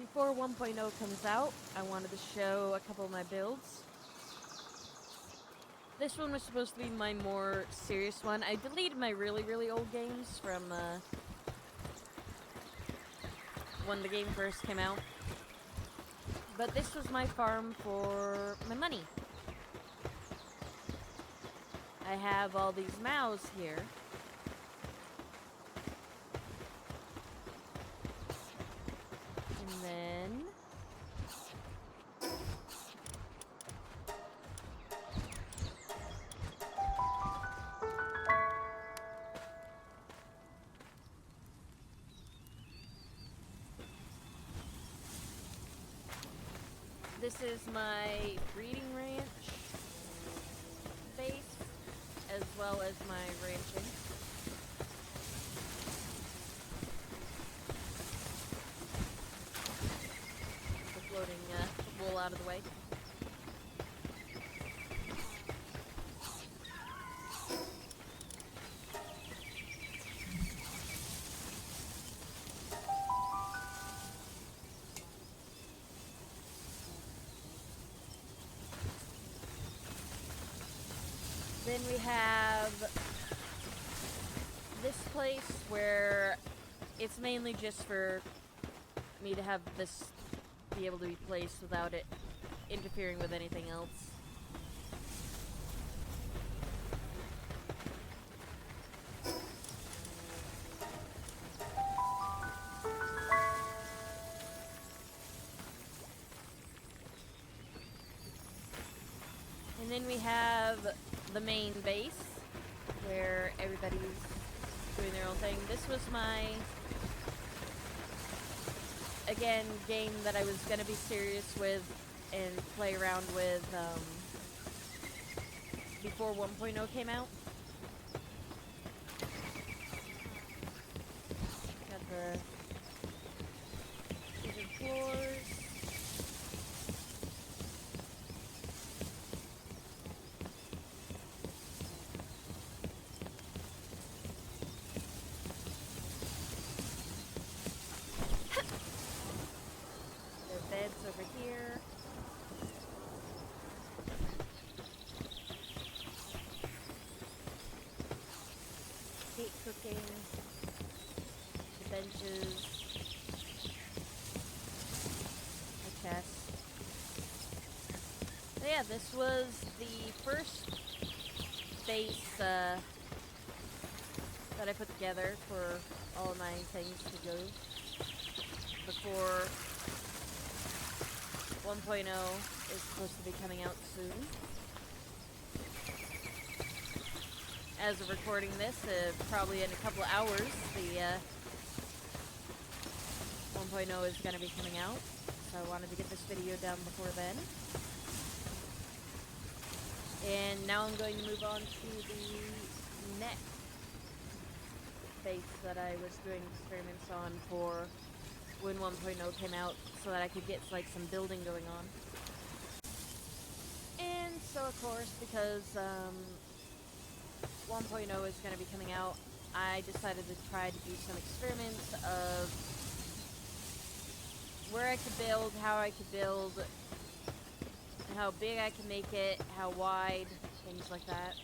before 1.0 comes out, I wanted to show a couple of my builds. This one was supposed to be my more serious one. I deleted my really, really old games from when the game first came out. But this was my farm for my money. I have all these mouths here. And then this is my breeding ranch base, as well as my ranching. The floating wool out of the way. Then we have this place where it's mainly just for me to have this be able to be placed without it interfering with anything else. And then we have the main base where everybody's doing their own thing. This was my, again, game that I was going to be serious with and play around with before 1.0 came out. Got the kitchen floors. Beds over here. Cake cooking. The benches. The chest. So yeah, this was the first base that I put together for all of my things to go before 1.0 is supposed to be coming out soon. As of recording this, probably in a couple of hours, the 1.0 is going to be coming out. So I wanted to get this video done before then. And now I'm going to move on to the next base that I was doing experiments on for when 1.0 came out, so that I could get like some building going on. And so of course, because 1.0 is going to be coming out, I decided to try to do some experiments of where I could build, how I could build, and how big I can make it, how wide, things like that.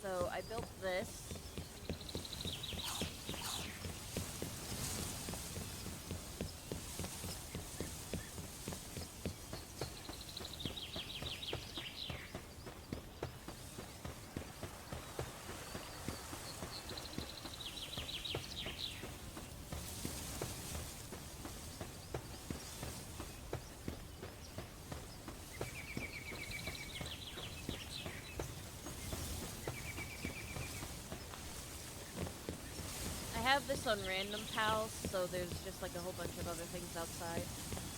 So I built this. I have this on Random Pals, so there's just like a whole bunch of other things outside.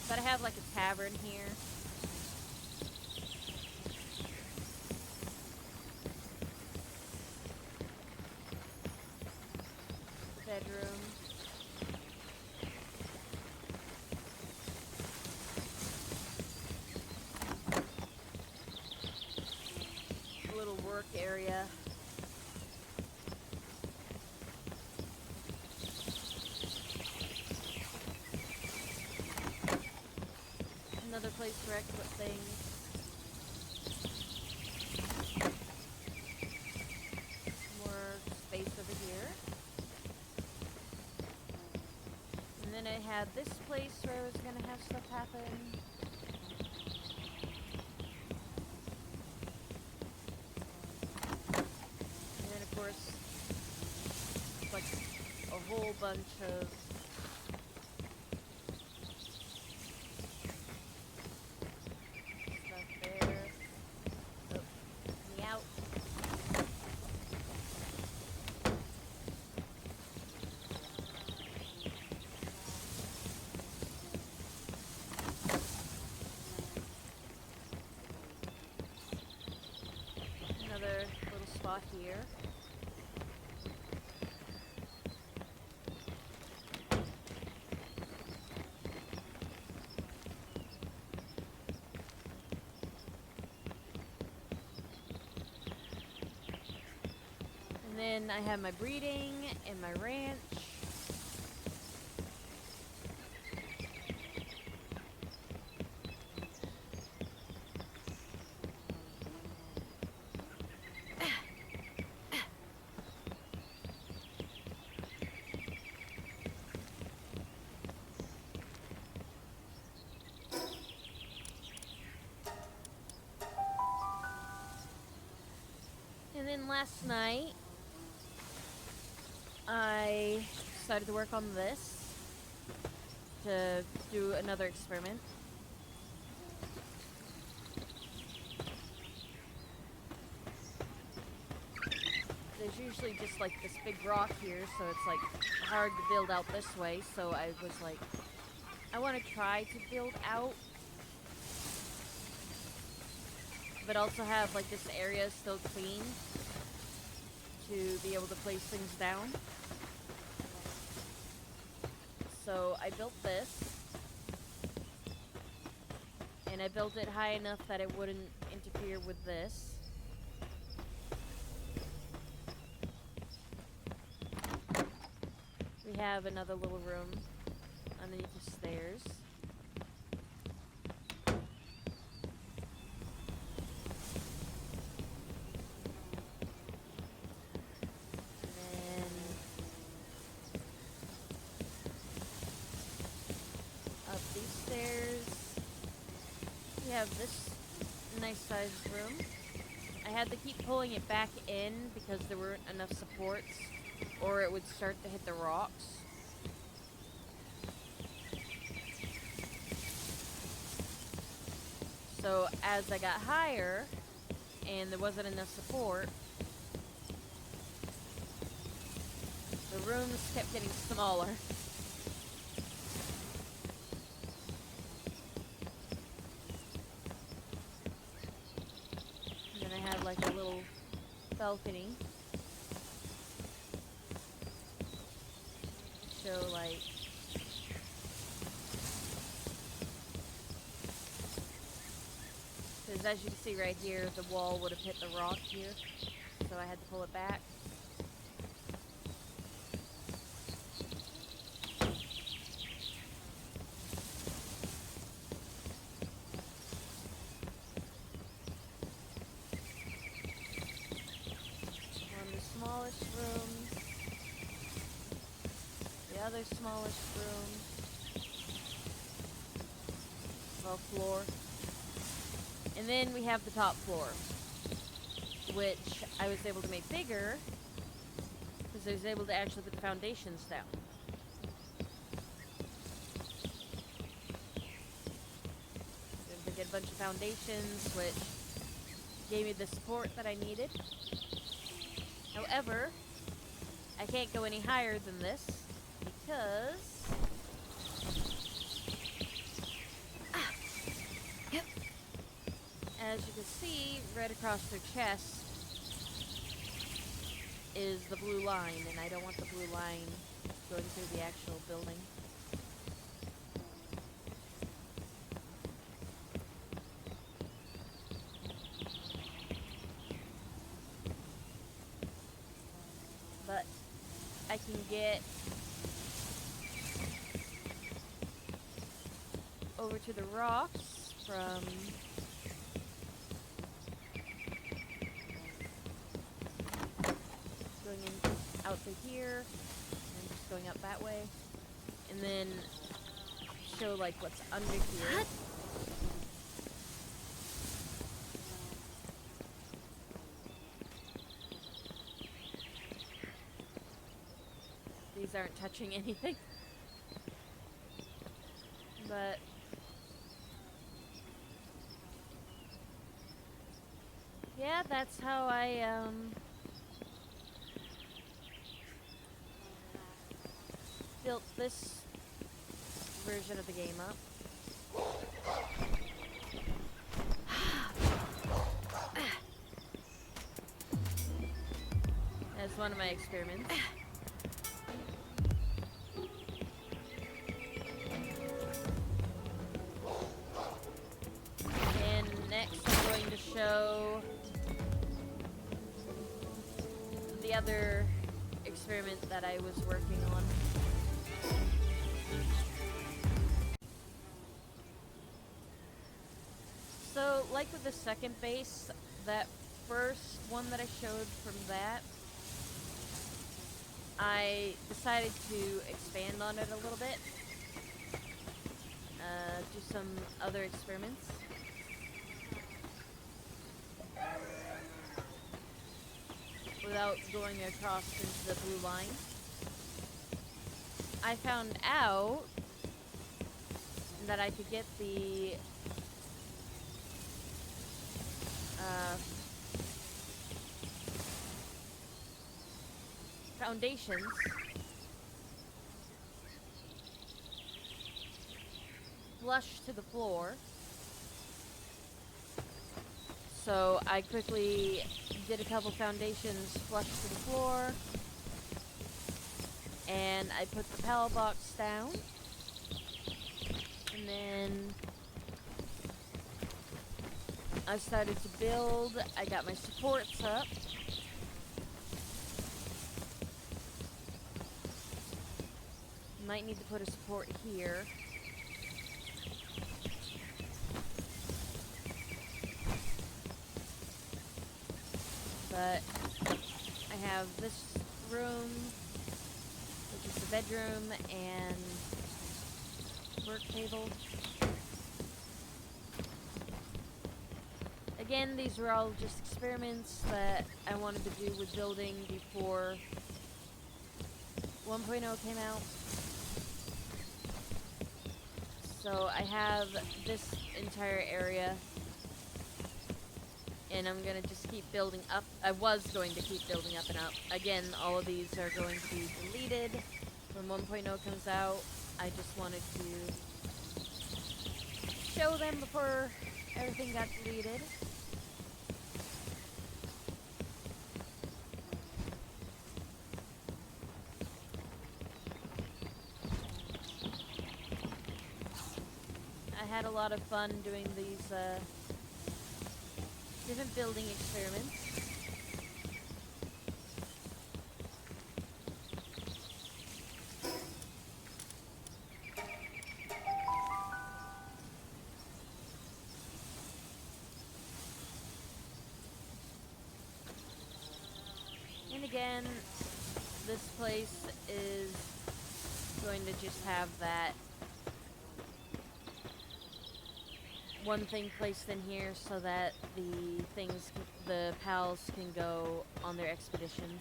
But I have like a tavern here. Bedroom. A little work area. correct what things. More space over here. And then I had this place where I was gonna have stuff happen. And then of course, like a whole bunch of stuff there. Oh, me out. Another little spot here. And then I have my breeding and my ranch. And then last night, I started to work on this to do another experiment. There's usually just like this big rock here, so it's like hard to build out this way. So I was like, I want to try to build out, but also have like this area still clean to be able to place things down. So I built this, and I built it high enough that it wouldn't interfere with this. We have another little room underneath the stairs. Have this nice sized room. I had to keep pulling it back in because there weren't enough supports or it would start to hit the rocks. So as I got higher and there wasn't enough support, the rooms kept getting smaller. Like a little balcony. So like because as you can see right here, the wall would have hit the rock here, so I had to pull it back. Other smallest room, well, floor, and then we have the top floor, which I was able to make bigger because I was able to actually put the foundations down. I get a bunch of foundations, which gave me the support that I needed. However, I can't go any higher than this. Because yep, as you can see, right across their chest is the blue line, and I don't want the blue line going through the actual building. But I can get over to the rocks from going in out through here and just going up that way, and then show like what's under here. These aren't touching anything, but yeah, that's how I built this version of the game up. That's one of my experiments. And next I'm going to show the other experiment that I was working on. So, like with the second base, that first one that I showed from that, I decided to expand on it a little bit, do some other experiments. Without going across into the blue line. I found out that I could get the foundations flush to the floor. So I quickly did a couple foundations flush to the floor, and I put the pallet box down, and then I started to build. I got my supports up. Might need to put a support here. But I have this room, which is the bedroom and work table. Again, these were all just experiments that I wanted to do with building before 1.0 came out. So I have this entire area, and I'm going to just keep building up. I was going to keep building up and up. Again, all of these are going to be deleted when 1.0 comes out. I just wanted to show them before everything got deleted. I had a lot of fun doing these different building experiments. And again, this place is going to just have that one thing placed in here so that the pals can go on their expeditions.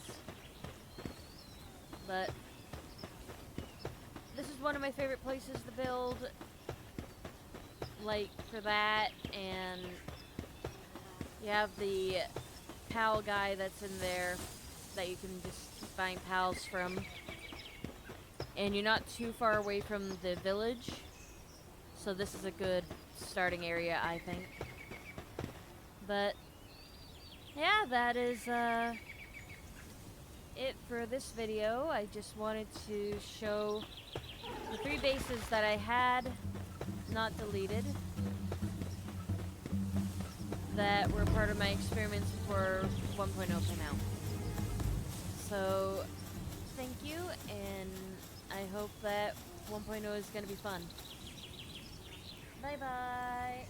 But this is one of my favorite places to build, like for that, and you have the pal guy that's in there that you can just keep buying pals from. And you're not too far away from the village, so this is a good starting area, I think. But yeah, that is it for this video. I just wanted to show the 3 bases that I had not deleted that were part of my experiments before 1.0 came out. So thank you, and I hope that 1.0 is going to be fun. Bye bye.